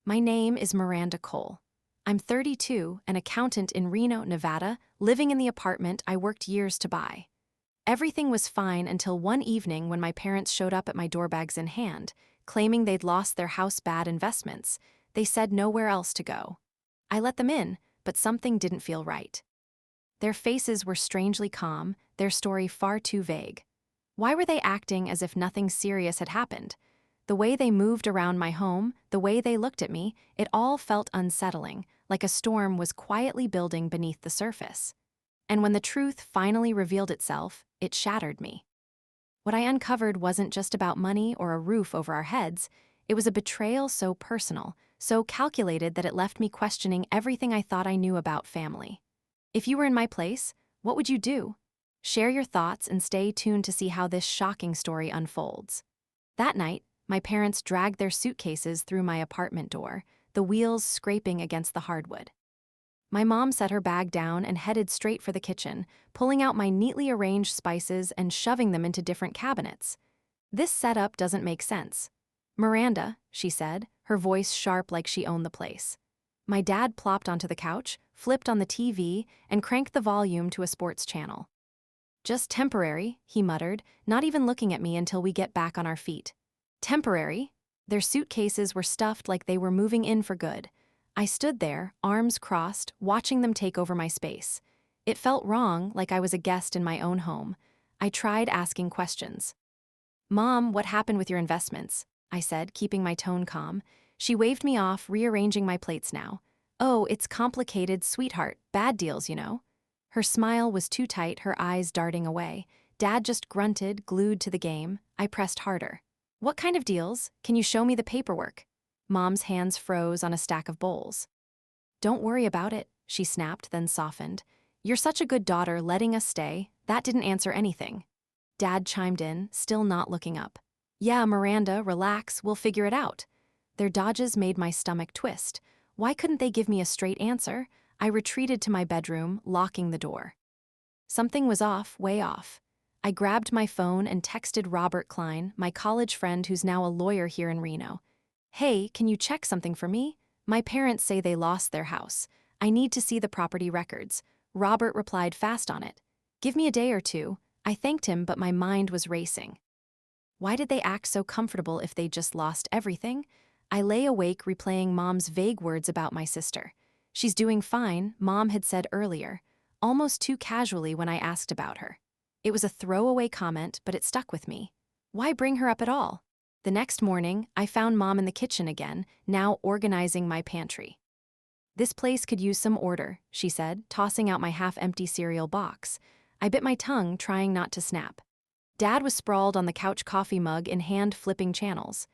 My name is Miranda Cole. I'm 32, an accountant in Reno, Nevada, living in the apartment I worked years to buy. Everything was fine until one evening when my parents showed up at my door bags in hand, claiming they'd lost their house bad investments. They said nowhere else to go. I let them in, but something didn't feel right. Their faces were strangely calm, their story far too vague. Why were they acting as if nothing serious had happened? The way they moved around my home, the way they looked at me, it all felt unsettling, like a storm was quietly building beneath the surface. And when the truth finally revealed itself, it shattered me. What I uncovered wasn't just about money or a roof over our heads, it was a betrayal so personal, so calculated that it left me questioning everything I thought I knew about family. If you were in my place, what would you do? Share your thoughts and stay tuned to see how this shocking story unfolds. That night, my parents dragged their suitcases through my apartment door, the wheels scraping against the hardwood. My mom set her bag down and headed straight for the kitchen, pulling out my neatly arranged spices and shoving them into different cabinets. This setup doesn't make sense. Miranda, she said, her voice sharp like she owned the place. My dad plopped onto the couch, flipped on the TV, and cranked the volume to a sports channel. Just temporary, he muttered, not even looking at me until we get back on our feet. Temporary? Their suitcases were stuffed like they were moving in for good. I stood there, arms crossed, watching them take over my space. It felt wrong, like I was a guest in my own home. I tried asking questions. "Mom, what happened with your investments?" I said, keeping my tone calm. She waved me off, rearranging my plates now. "Oh, it's complicated, sweetheart. Bad deals, you know." Her smile was too tight, her eyes darting away. Dad just grunted, glued to the game. I pressed harder. "What kind of deals? Can you show me the paperwork?" Mom's hands froze on a stack of bowls. "Don't worry about it," she snapped, then softened. "You're such a good daughter letting us stay. That didn't answer anything." Dad chimed in, still not looking up. "Yeah, Miranda, relax, we'll figure it out." Their dodges made my stomach twist. Why couldn't they give me a straight answer? I retreated to my bedroom, locking the door. Something was off, way off. I grabbed my phone and texted Robert Klein, my college friend who's now a lawyer here in Reno. "Hey, can you check something for me? My parents say they lost their house. I need to see the property records." Robert replied fast on it. "Give me a day or two." I thanked him, but my mind was racing. Why did they act so comfortable if they just lost everything? I lay awake replaying Mom's vague words about my sister. "She's doing fine," Mom had said earlier, almost too casually when I asked about her. It was a throwaway comment, but it stuck with me. Why bring her up at all? The next morning, I found Mom in the kitchen again, now organizing my pantry. "This place could use some order," she said, tossing out my half-empty cereal box. I bit my tongue, trying not to snap. Dad was sprawled on the couch, coffee mug in hand, flipping channels.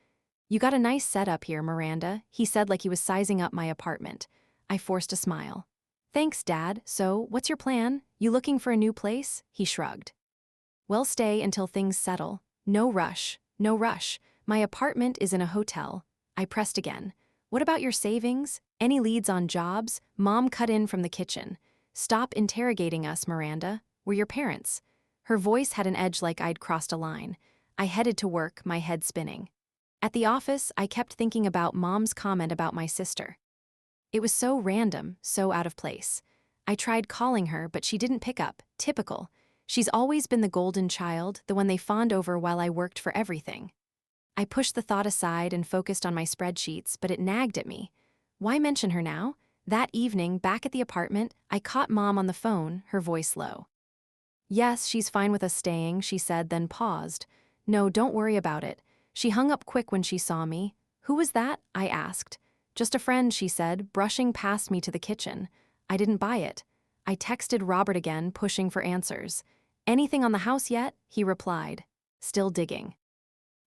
"You got a nice setup here, Miranda," he said like he was sizing up my apartment. I forced a smile. "Thanks, Dad. So, what's your plan? You looking for a new place?" He shrugged. "Well, stay until things settle. No rush, no rush. My apartment is in a hotel." I pressed again. "What about your savings? Any leads on jobs?" Mom cut in from the kitchen. "Stop interrogating us, Miranda. We're your parents." Her voice had an edge like I'd crossed a line. I headed to work, my head spinning. At the office, I kept thinking about Mom's comment about my sister. It was so random, so out of place. I tried calling her, but she didn't pick up. Typical. She's always been the golden child, the one they fawned over while I worked for everything. I pushed the thought aside and focused on my spreadsheets, but it nagged at me. Why mention her now? That evening, back at the apartment, I caught Mom on the phone, her voice low. "Yes, she's fine with us staying," she said, then paused. "No, don't worry about it." She hung up quick when she saw me. "Who was that?" I asked. "Just a friend," she said, brushing past me to the kitchen. I didn't buy it. I texted Robert again, pushing for answers. "Anything on the house yet?" he replied. Still digging.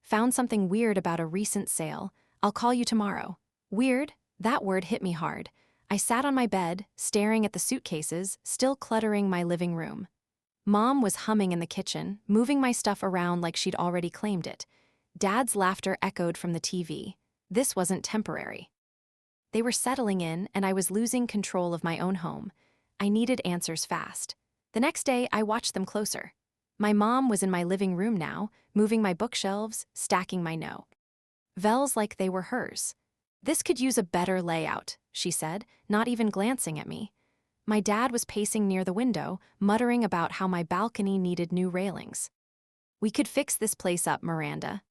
"Found something weird about a recent sale. I'll call you tomorrow." Weird? That word hit me hard. I sat on my bed, staring at the suitcases, still cluttering my living room. Mom was humming in the kitchen, moving my stuff around like she'd already claimed it. Dad's laughter echoed from the TV. This wasn't temporary. They were settling in, and I was losing control of my own home. I needed answers fast. The next day, I watched them closer. My mom was in my living room now, moving my bookshelves, stacking my novels like they were hers. "This could use a better layout," she said, not even glancing at me. My dad was pacing near the window, muttering about how my balcony needed new railings. "We could fix this place up, Miranda."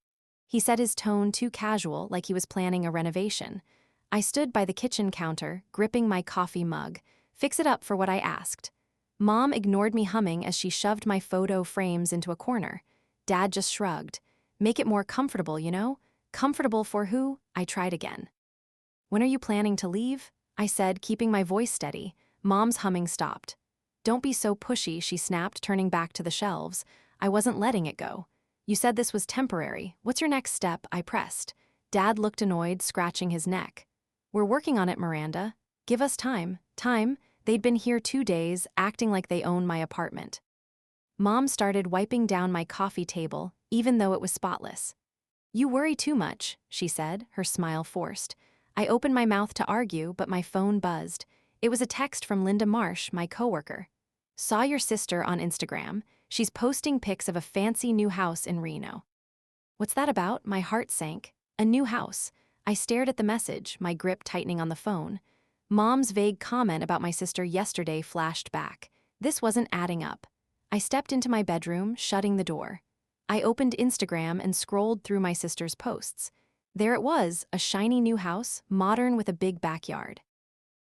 He said, his tone too casual, like he was planning a renovation. I stood by the kitchen counter, gripping my coffee mug. Fix it up for what I asked. Mom ignored me humming as she shoved my photo frames into a corner. Dad just shrugged. "Make it more comfortable, you know?" "Comfortable for who?" I tried again. "When are you planning to leave?" I said, keeping my voice steady. Mom's humming stopped. "Don't be so pushy," she snapped, turning back to the shelves. I wasn't letting it go. "You said this was temporary. What's your next step?" I pressed. Dad looked annoyed, scratching his neck. "We're working on it, Miranda. Give us time." Time? They'd been here 2 days, acting like they own my apartment. Mom started wiping down my coffee table, even though it was spotless. "You worry too much," she said, her smile forced. I opened my mouth to argue, but my phone buzzed. It was a text from Linda Marsh, my coworker. "Saw your sister on Instagram. She's posting pics of a fancy new house in Reno." "What's that about?" My heart sank. A new house. I stared at the message, my grip tightening on the phone. Mom's vague comment about my sister yesterday flashed back. This wasn't adding up. I stepped into my bedroom, shutting the door. I opened Instagram and scrolled through my sister's posts. There it was, a shiny new house, modern with a big backyard.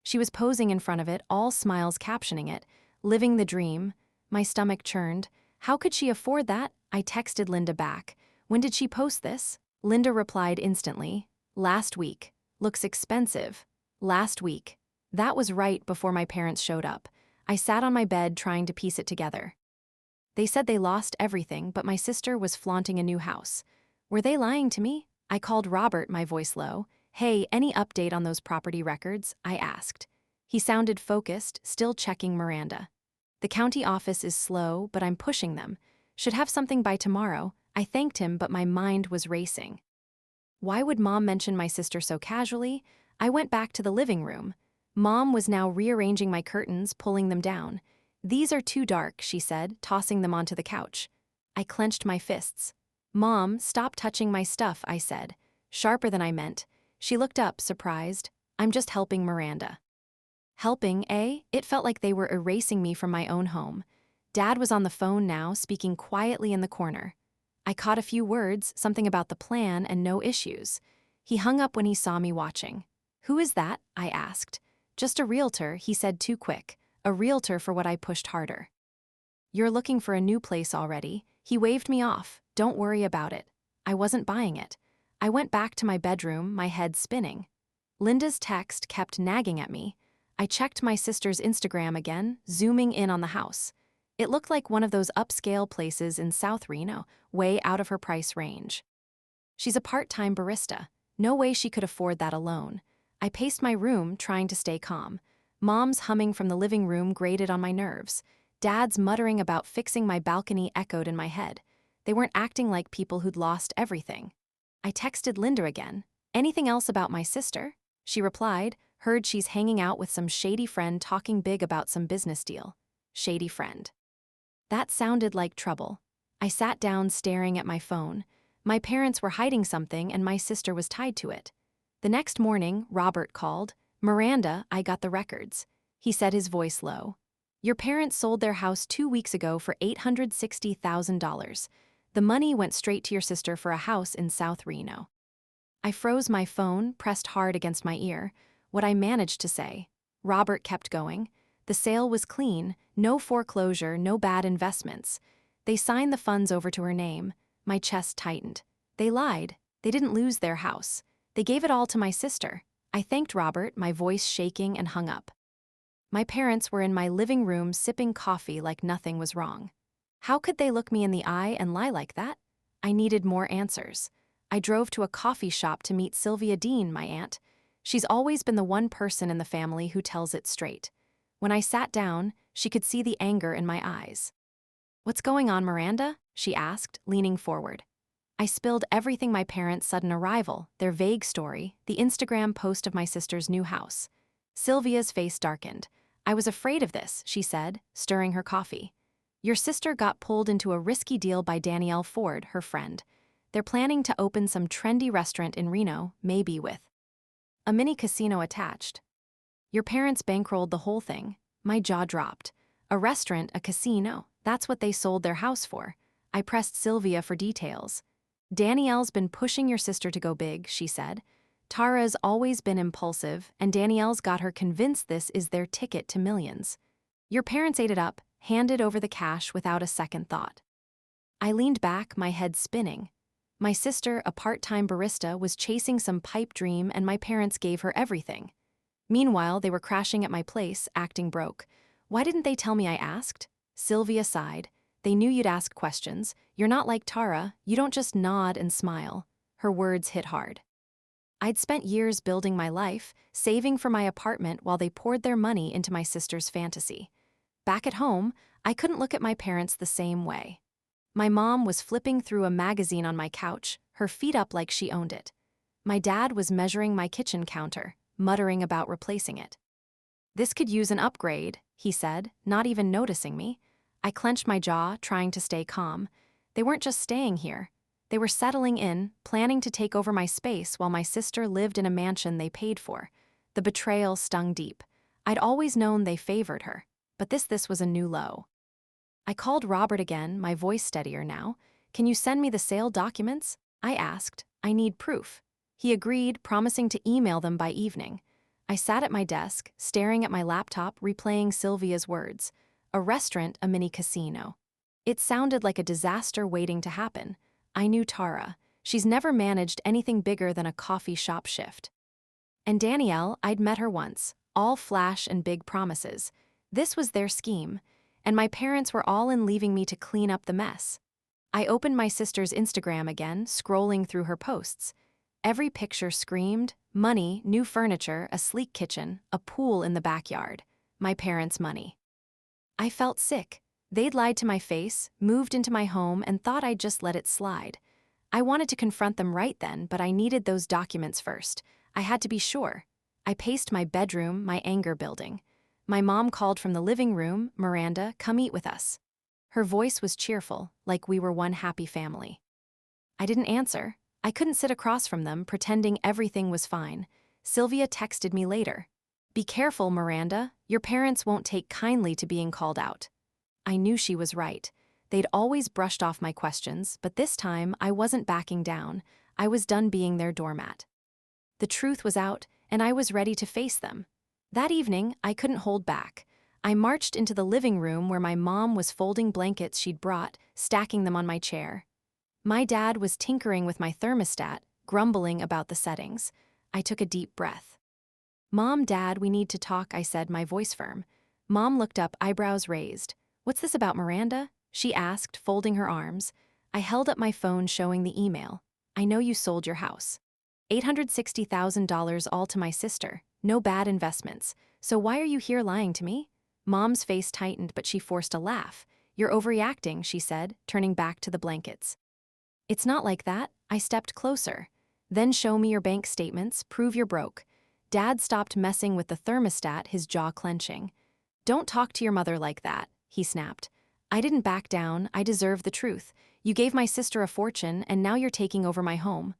She was posing in front of it, all smiles captioning it, "Living the dream." My stomach churned. How could she afford that? I texted Linda back. "When did she post this?" Linda replied instantly. "Last week. Looks expensive." Last week. That was right before my parents showed up. I sat on my bed trying to piece it together. They said they lost everything, but my sister was flaunting a new house. Were they lying to me? I called Robert, my voice low. "Hey, any update on those property records?" I asked. He sounded focused, still checking Miranda. "The county office is slow, but I'm pushing them. Should have something by tomorrow." I thanked him, but my mind was racing. Why would Mom mention my sister so casually? I went back to the living room. Mom was now rearranging my curtains, pulling them down. "These are too dark," she said, tossing them onto the couch. I clenched my fists. "Mom, stop touching my stuff," I said, sharper than I meant. She looked up, surprised. "I'm just helping Miranda." Helping, eh? It felt like they were erasing me from my own home. Dad was on the phone now, speaking quietly in the corner. I caught a few words, something about the plan and no issues. He hung up when he saw me watching. "Who is that?" I asked. "Just a realtor," he said too quick. A realtor for what I pushed harder. "You're looking for a new place already." He waved me off. "Don't worry about it." I wasn't buying it. I went back to my bedroom, my head spinning. Linda's text kept nagging at me. I checked my sister's Instagram again, zooming in on the house. It looked like one of those upscale places in South Reno, way out of her price range. She's a part-time barista. No way she could afford that alone. I paced my room, trying to stay calm. Mom's humming from the living room grated on my nerves. Dad's muttering about fixing my balcony echoed in my head. They weren't acting like people who'd lost everything. I texted Linda again. "Anything else about my sister?" She replied, "Heard she's hanging out with some shady friend talking big about some business deal." Shady friend. That sounded like trouble. I sat down staring at my phone. My parents were hiding something and my sister was tied to it. The next morning, Robert called. "Miranda, I got the records." He said, his voice low. "Your parents sold their house 2 weeks ago for $860,000. The money went straight to your sister for a house in South Reno." I froze my phone, pressed hard against my ear. What I managed to say. Robert kept going. "The sale was clean, no foreclosure, no bad investments. They signed the funds over to her name." My chest tightened. They lied. They didn't lose their house. They gave it all to my sister. I thanked Robert, my voice shaking, and hung up. My parents were in my living room sipping coffee like nothing was wrong. How could they look me in the eye and lie like that? I needed more answers. I drove to a coffee shop to meet Sylvia Dean, my aunt. She's always been the one person in the family who tells it straight. When I sat down, she could see the anger in my eyes. "What's going on, Miranda?" she asked, leaning forward. I spilled everything: my parents' sudden arrival, their vague story, the Instagram post of my sister's new house. Sylvia's face darkened. "I was afraid of this," she said, stirring her coffee. "Your sister got pulled into a risky deal by Danielle Ford, her friend. They're planning to open some trendy restaurant in Reno, maybe with a mini casino attached. Your parents bankrolled the whole thing. My jaw dropped. A restaurant, a casino, that's what they sold their house for. I pressed Sylvia for details. Danielle's been pushing your sister to go big, she said. Tara's always been impulsive, and Danielle's got her convinced this is their ticket to millions. Your parents ate it up, handed over the cash without a second thought. I leaned back, my head spinning. My sister, a part-time barista, was chasing some pipe dream and my parents gave her everything. Meanwhile, they were crashing at my place, acting broke. Why didn't they tell me I asked? Sylvia sighed. They knew you'd ask questions. You're not like Tara, you don't just nod and smile. Her words hit hard. I'd spent years building my life, saving for my apartment while they poured their money into my sister's fantasy. Back at home, I couldn't look at my parents the same way. My mom was flipping through a magazine on my couch, her feet up like she owned it. My dad was measuring my kitchen counter, muttering about replacing it. This could use an upgrade, he said, not even noticing me. I clenched my jaw, trying to stay calm. They weren't just staying here. They were settling in, planning to take over my space while my sister lived in a mansion they paid for. The betrayal stung deep. I'd always known they favored her, but this was a new low. I called Robert again, my voice steadier now. Can you send me the sale documents? I asked. I need proof. He agreed, promising to email them by evening. I sat at my desk, staring at my laptop, replaying Sylvia's words. A restaurant, a mini casino. It sounded like a disaster waiting to happen. I knew Tara. She's never managed anything bigger than a coffee shop shift. And Danielle, I'd met her once, all flash and big promises. This was their scheme, and my parents were all in leaving me to clean up the mess. I opened my sister's Instagram again, scrolling through her posts. Every picture screamed, money, new furniture, a sleek kitchen, a pool in the backyard. My parents' money. I felt sick. They'd lied to my face, moved into my home, and thought I'd just let it slide. I wanted to confront them right then, but I needed those documents first. I had to be sure. I paced my bedroom, my anger building. My mom called from the living room, Miranda, come eat with us. Her voice was cheerful, like we were one happy family. I didn't answer. I couldn't sit across from them, pretending everything was fine. Sylvia texted me later. Be careful, Miranda. Your parents won't take kindly to being called out. I knew she was right. They'd always brushed off my questions, but this time I wasn't backing down. I was done being their doormat. The truth was out, and I was ready to face them. That evening, I couldn't hold back. I marched into the living room where my mom was folding blankets she'd brought, stacking them on my chair. My dad was tinkering with my thermostat, grumbling about the settings. I took a deep breath. Mom, Dad, we need to talk, I said, my voice firm. Mom looked up, eyebrows raised. What's this about Miranda? She asked, folding her arms. I held up my phone showing the email. I know you sold your house. $860,000 all to my sister. No bad investments. So why are you here lying to me? Mom's face tightened, but she forced a laugh. You're overreacting, she said, turning back to the blankets. It's not like that. I stepped closer. Then show me your bank statements, prove you're broke. Dad stopped messing with the thermostat, his jaw clenching. Don't talk to your mother like that, he snapped. I didn't back down, I deserve the truth. You gave my sister a fortune, and now you're taking over my home.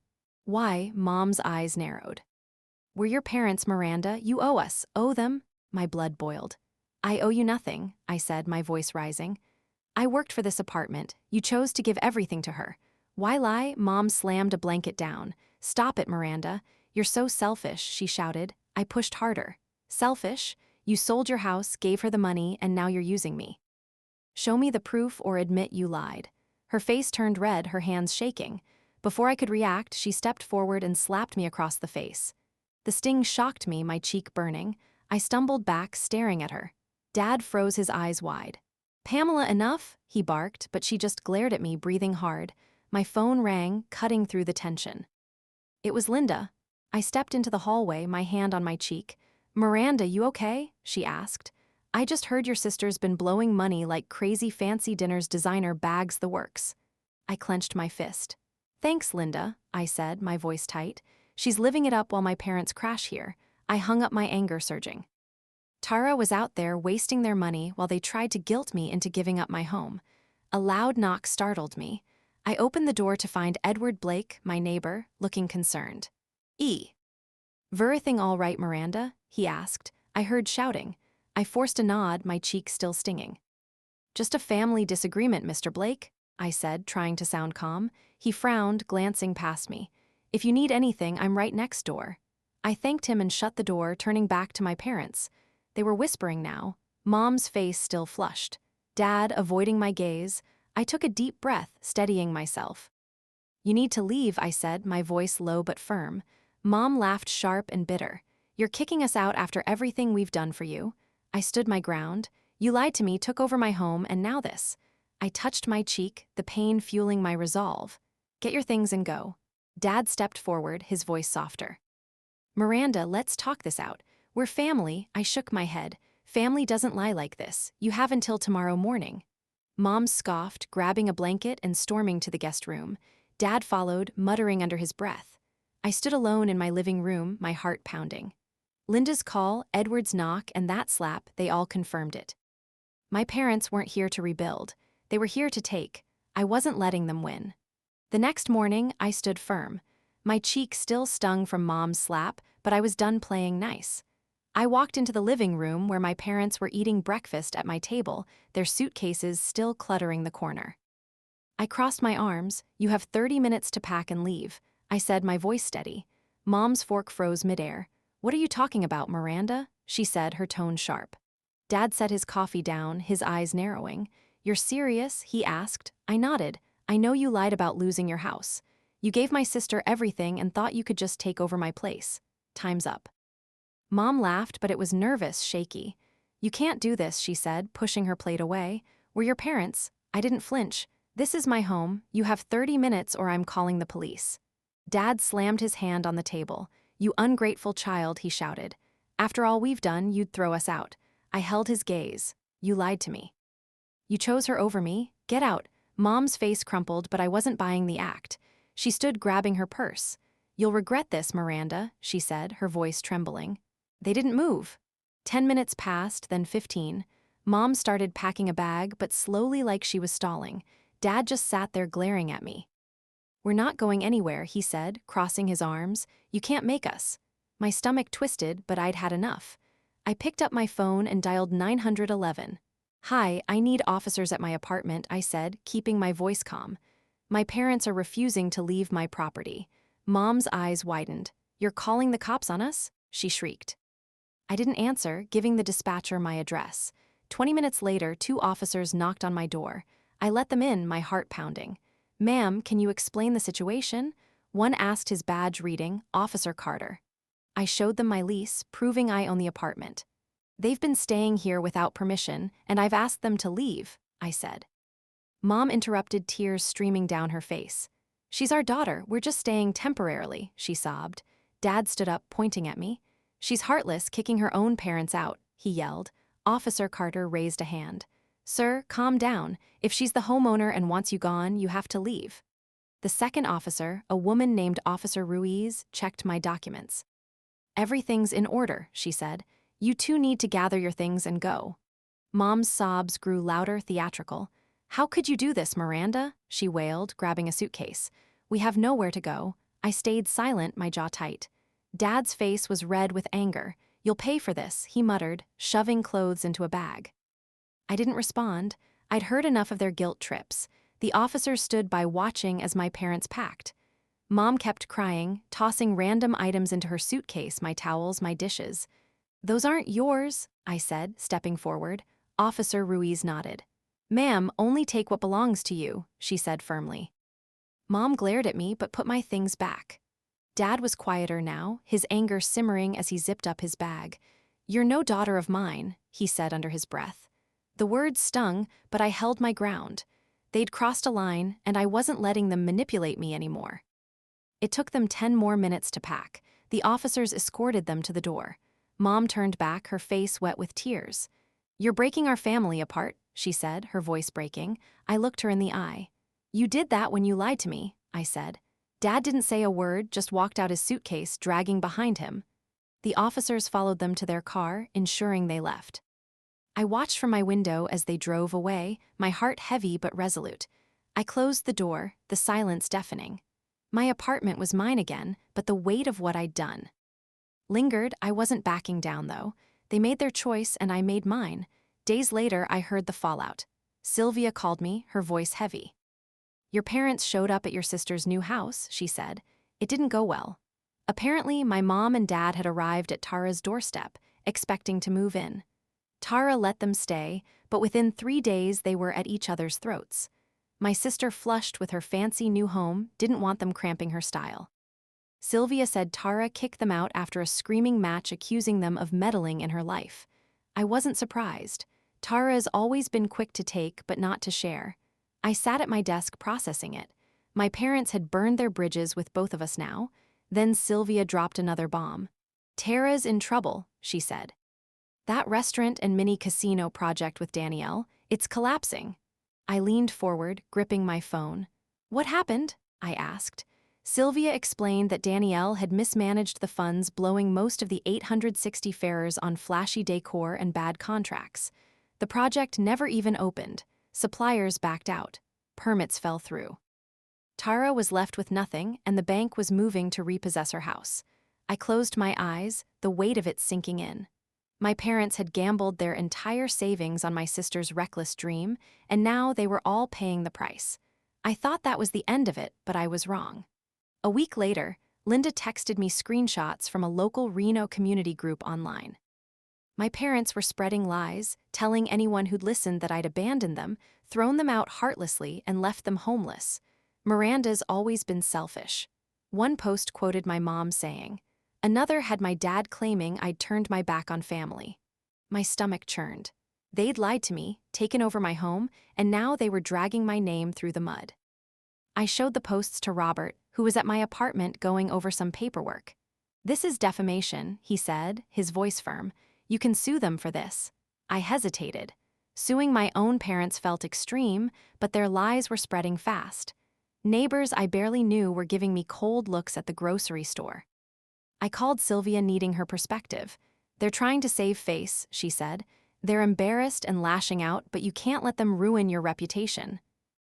Why? Mom's eyes narrowed. We're your parents, Miranda. You owe us. Owe them? My blood boiled. I owe you nothing, I said, my voice rising. I worked for this apartment. You chose to give everything to her. Why lie? Mom slammed a blanket down. Stop it, Miranda. You're so selfish, she shouted. I pushed harder. Selfish? You sold your house, gave her the money, and now you're using me. Show me the proof or admit you lied. Her face turned red, her hands shaking. Before I could react, she stepped forward and slapped me across the face. The sting shocked me, my cheek burning. I stumbled back, staring at her. Dad froze his eyes wide. Pamela, enough, he barked, but she just glared at me, breathing hard. My phone rang, cutting through the tension. It was Linda. I stepped into the hallway, my hand on my cheek. Miranda, you okay? She asked. I just heard your sister's been blowing money like crazy, fancy dinners, designer bags, the works. I clenched my fist. Thanks, Linda, I said, my voice tight. She's living it up while my parents crash here. I hung up, my anger surging. Tara was out there wasting their money while they tried to guilt me into giving up my home. A loud knock startled me. I opened the door to find Edward Blake, my neighbor, looking concerned. "Everything all right, Miranda?" he asked. I heard shouting. I forced a nod, my cheek still stinging. "Just a family disagreement, Mr. Blake," I said, trying to sound calm. He frowned, glancing past me. "If you need anything, I'm right next door." I thanked him and shut the door, turning back to my parents. They were whispering now, Mom's face still flushed. Dad avoiding my gaze. I took a deep breath, steadying myself. "You need to leave," I said, my voice low but firm. Mom laughed sharp and bitter. "You're kicking us out after everything we've done for you." I stood my ground. "You lied to me, took over my home, and now this." I touched my cheek, the pain fueling my resolve. "Get your things and go." Dad stepped forward, his voice softer. "Miranda, let's talk this out. We're family." I shook my head. "Family doesn't lie like this. You have until tomorrow morning." Mom scoffed, grabbing a blanket and storming to the guest room. Dad followed, muttering under his breath. I stood alone in my living room, my heart pounding. Linda's call, Edward's knock, and that slap, they all confirmed it. My parents weren't here to rebuild. They were here to take. I wasn't letting them win. The next morning, I stood firm. My cheek still stung from Mom's slap, but I was done playing nice. I walked into the living room where my parents were eating breakfast at my table, their suitcases still cluttering the corner. I crossed my arms. "You have 30 minutes to pack and leave," I said, my voice steady. Mom's fork froze midair. "What are you talking about, Miranda?" she said, her tone sharp. Dad set his coffee down, his eyes narrowing. "You're serious?" he asked. I nodded. "I know you lied about losing your house. You gave my sister everything and thought you could just take over my place. Time's up." Mom laughed, but it was nervous, shaky. "You can't do this," she said, pushing her plate away. "We're your parents." I didn't flinch. "This is my home. You have 30 minutes or I'm calling the police." Dad slammed his hand on the table. "You ungrateful child," he shouted. "After all we've done, you'd throw us out." I held his gaze. "You lied to me. You chose her over me. Get out." Mom's face crumpled, but I wasn't buying the act. She stood grabbing her purse. "You'll regret this, Miranda," she said, her voice trembling. They didn't move. 10 minutes passed, then 15. Mom started packing a bag, but slowly, like she was stalling. Dad just sat there glaring at me. "We're not going anywhere," he said, crossing his arms. "You can't make us." My stomach twisted, but I'd had enough. I picked up my phone and dialed 911. "Hi, I need officers at my apartment," I said, keeping my voice calm. "My parents are refusing to leave my property." Mom's eyes widened. "You're calling the cops on us?" she shrieked. I didn't answer, giving the dispatcher my address. 20 minutes later, 2 officers knocked on my door. I let them in, my heart pounding. "Ma'am, can you explain the situation?" One asked, his badge reading, Officer Carter. I showed them my lease, proving I own the apartment. "They've been staying here without permission, and I've asked them to leave," I said. Mom interrupted, tears streaming down her face. "She's our daughter, we're just staying temporarily," she sobbed. Dad stood up, pointing at me. "She's heartless, kicking her own parents out," he yelled. Officer Carter raised a hand. "Sir, calm down. If she's the homeowner and wants you gone, you have to leave." The second officer, a woman named Officer Ruiz, checked my documents. "Everything's in order," she said. "You two need to gather your things and go." Mom's sobs grew louder, theatrical. "How could you do this, Miranda?" she wailed, grabbing a suitcase. "We have nowhere to go." I stayed silent, my jaw tight. Dad's face was red with anger. "You'll pay for this," he muttered, shoving clothes into a bag. I didn't respond. I'd heard enough of their guilt trips. The officers stood by watching as my parents packed. Mom kept crying, tossing random items into her suitcase, my towels, my dishes. "Those aren't yours," I said, stepping forward. Officer Ruiz nodded. "Ma'am, only take what belongs to you," she said firmly. Mom glared at me but put my things back. Dad was quieter now, his anger simmering as he zipped up his bag. "You're no daughter of mine," he said under his breath. The words stung, but I held my ground. They'd crossed a line, and I wasn't letting them manipulate me anymore. It took them 10 more minutes to pack. The officers escorted them to the door. Mom turned back, her face wet with tears. "You're breaking our family apart," she said, her voice breaking. I looked her in the eye. "You did that when you lied to me," I said. Dad didn't say a word, just walked out his suitcase, dragging behind him. The officers followed them to their car, ensuring they left. I watched from my window as they drove away, my heart heavy but resolute. I closed the door, the silence deafening. My apartment was mine again, but the weight of what I'd done. Lingered, I wasn't backing down though. They made their choice and I made mine. Days later, I heard the fallout. Sylvia called me, her voice heavy. Your parents showed up at your sister's new house, she said. It didn't go well. Apparently, my mom and dad had arrived at Tara's doorstep, expecting to move in. Tara let them stay, but within 3 days they were at each other's throats. My sister, flushed with her fancy new home, didn't want them cramping her style. Sylvia said Tara kicked them out after a screaming match accusing them of meddling in her life. I wasn't surprised. Tara has always been quick to take but not to share. I sat at my desk processing it. My parents had burned their bridges with both of us now. Then Sylvia dropped another bomb. Tara's in trouble, she said. That restaurant and mini casino project with Danielle, it's collapsing. I leaned forward, gripping my phone. What happened? I asked. Sylvia explained that Danielle had mismanaged the funds, blowing most of the 860 farers on flashy decor and bad contracts. The project never even opened. Suppliers backed out. Permits fell through. Tara was left with nothing, and the bank was moving to repossess her house. I closed my eyes, the weight of it sinking in. My parents had gambled their entire savings on my sister's reckless dream, and now they were all paying the price. I thought that was the end of it, but I was wrong. A week later, Linda texted me screenshots from a local Reno community group online. My parents were spreading lies, telling anyone who'd listened that I'd abandoned them, thrown them out heartlessly, and left them homeless. Miranda's always been selfish. One post quoted my mom saying, another had my dad claiming I'd turned my back on family. My stomach churned. They'd lied to me, taken over my home, and now they were dragging my name through the mud. I showed the posts to Robert, who was at my apartment going over some paperwork. This is defamation, he said, his voice firm. You can sue them for this. I hesitated. Suing my own parents felt extreme, but their lies were spreading fast. Neighbors I barely knew were giving me cold looks at the grocery store. I called Sylvia, needing her perspective. They're trying to save face, she said. They're embarrassed and lashing out, but you can't let them ruin your reputation.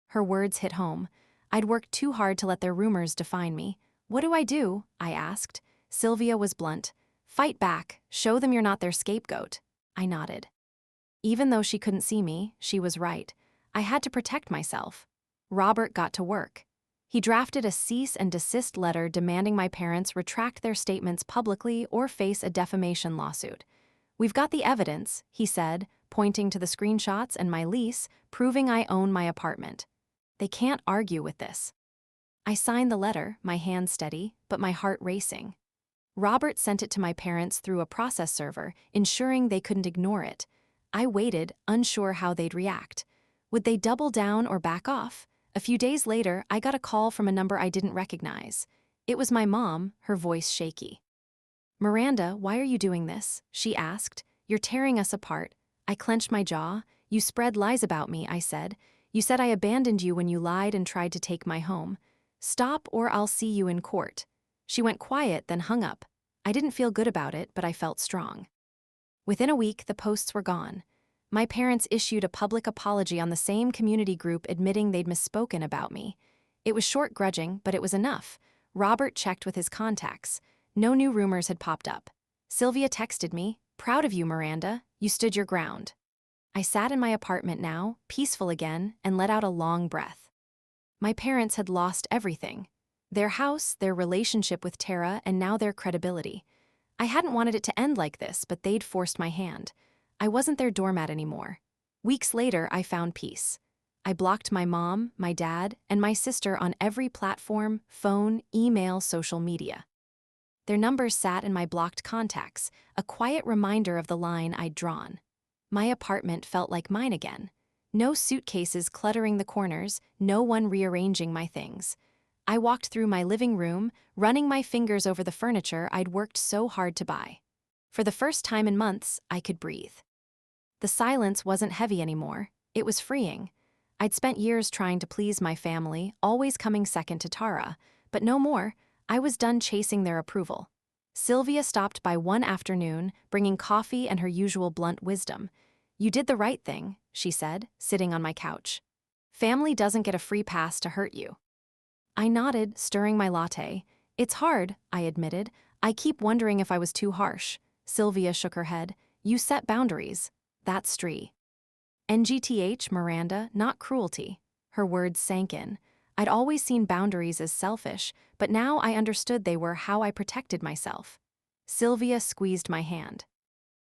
Her words hit home. I'd worked too hard to let their rumors define me. What do I do? I asked. Sylvia was blunt. Fight back. Show them you're not their scapegoat. I nodded. Even though she couldn't see me, she was right. I had to protect myself. Robert got to work. He drafted a cease and desist letter demanding my parents retract their statements publicly or face a defamation lawsuit. We've got the evidence, he said, pointing to the screenshots and my lease, proving I own my apartment. They can't argue with this. I signed the letter, my hands steady, but my heart racing. Robert sent it to my parents through a process server, ensuring they couldn't ignore it. I waited, unsure how they'd react. Would they double down or back off? A few days later, I got a call from a number I didn't recognize. It was my mom, her voice shaky. Miranda, why are you doing this? She asked. You're tearing us apart. I clenched my jaw. You spread lies about me, I said. You said I abandoned you when you lied and tried to take my home. Stop or I'll see you in court. She went quiet, then hung up. I didn't feel good about it, but I felt strong. Within a week, the posts were gone. My parents issued a public apology on the same community group, admitting they'd misspoken about me. It was short, grudging, but it was enough. Robert checked with his contacts. No new rumors had popped up. Sylvia texted me, proud of you, Miranda. You stood your ground. I sat in my apartment now, peaceful again, and let out a long breath. My parents had lost everything. Their house, their relationship with Tara, and now their credibility. I hadn't wanted it to end like this, but they'd forced my hand. I wasn't their doormat anymore. Weeks later, I found peace. I blocked my mom, my dad, and my sister on every platform, phone, email, social media. Their numbers sat in my blocked contacts, a quiet reminder of the line I'd drawn. My apartment felt like mine again. No suitcases cluttering the corners, no one rearranging my things. I walked through my living room, running my fingers over the furniture I'd worked so hard to buy. For the first time in months, I could breathe. The silence wasn't heavy anymore. It was freeing. I'd spent years trying to please my family, always coming second to Tara, but no more. I was done chasing their approval. Sylvia stopped by one afternoon, bringing coffee and her usual blunt wisdom. You did the right thing, she said, sitting on my couch. Family doesn't get a free pass to hurt you. I nodded, stirring my latte. It's hard, I admitted. I keep wondering if I was too harsh. Sylvia shook her head. You set boundaries. That's Stree. NGTH, Miranda, not cruelty. Her words sank in. I'd always seen boundaries as selfish, but now I understood they were how I protected myself. Sylvia squeezed my hand.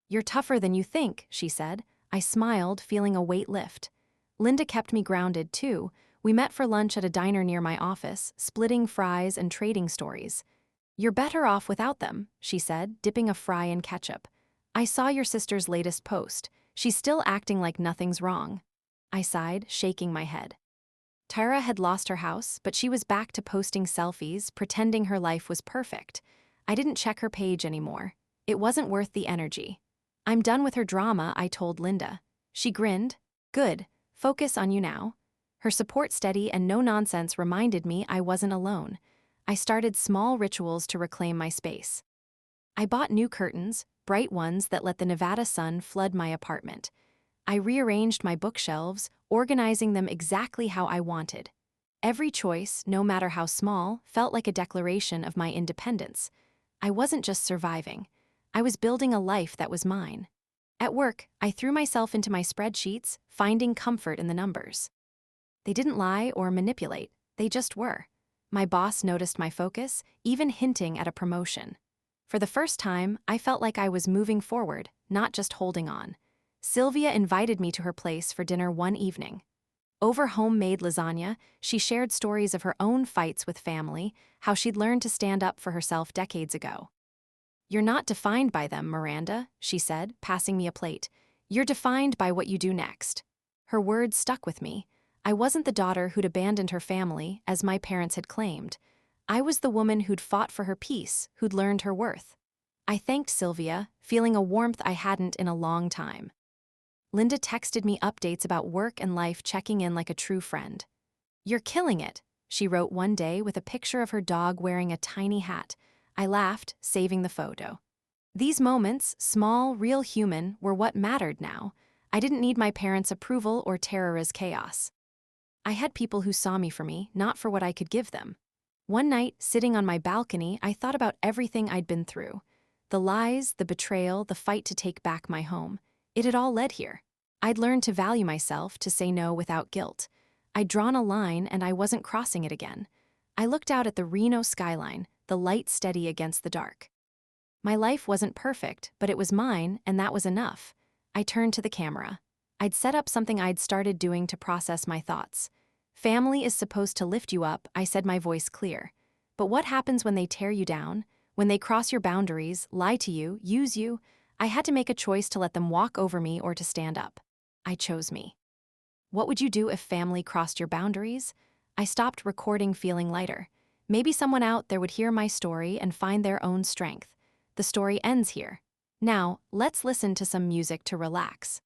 You're tougher than you think, she said. I smiled, feeling a weight lift. Linda kept me grounded, too. We met for lunch at a diner near my office, splitting fries and trading stories. You're better off without them, she said, dipping a fry in ketchup. I saw your sister's latest post. She's still acting like nothing's wrong. I sighed, shaking my head. Tara had lost her house, but she was back to posting selfies, pretending her life was perfect. I didn't check her page anymore. It wasn't worth the energy. I'm done with her drama, I told Linda. She grinned. Good. Focus on you now. Her support steady and no nonsense reminded me I wasn't alone. I started small rituals to reclaim my space. I bought new curtains, bright ones that let the Nevada sun flood my apartment. I rearranged my bookshelves, organizing them exactly how I wanted. Every choice, no matter how small, felt like a declaration of my independence. I wasn't just surviving. I was building a life that was mine. At work, I threw myself into my spreadsheets, finding comfort in the numbers. They didn't lie or manipulate, they just were. My boss noticed my focus, even hinting at a promotion. For the first time, I felt like I was moving forward, not just holding on. Sylvia invited me to her place for dinner one evening. Over homemade lasagna, she shared stories of her own fights with family, how she'd learned to stand up for herself decades ago. You're not defined by them, Miranda, she said, passing me a plate. You're defined by what you do next. Her words stuck with me. I wasn't the daughter who'd abandoned her family, as my parents had claimed. I was the woman who'd fought for her peace, who'd learned her worth. I thanked Sylvia, feeling a warmth I hadn't in a long time. Linda texted me updates about work and life, checking in like a true friend. You're killing it, she wrote one day with a picture of her dog wearing a tiny hat. I laughed, saving the photo. These moments, small, real human, were what mattered now. I didn't need my parents' approval or Tara's chaos. I had people who saw me for me, not for what I could give them. One night, sitting on my balcony, I thought about everything I'd been through. The lies, the betrayal, the fight to take back my home. It had all led here. I'd learned to value myself, to say no without guilt. I'd drawn a line and I wasn't crossing it again. I looked out at the Reno skyline, the light steady against the dark. My life wasn't perfect, but it was mine, and that was enough. I turned to the camera. I'd set up something I'd started doing to process my thoughts. Family is supposed to lift you up, I said, my voice clear. But what happens when they tear you down? When they cross your boundaries, lie to you, use you? I had to make a choice to let them walk over me or to stand up. I chose me. What would you do if family crossed your boundaries? I stopped recording, feeling lighter. Maybe someone out there would hear my story and find their own strength. The story ends here. Now, let's listen to some music to relax.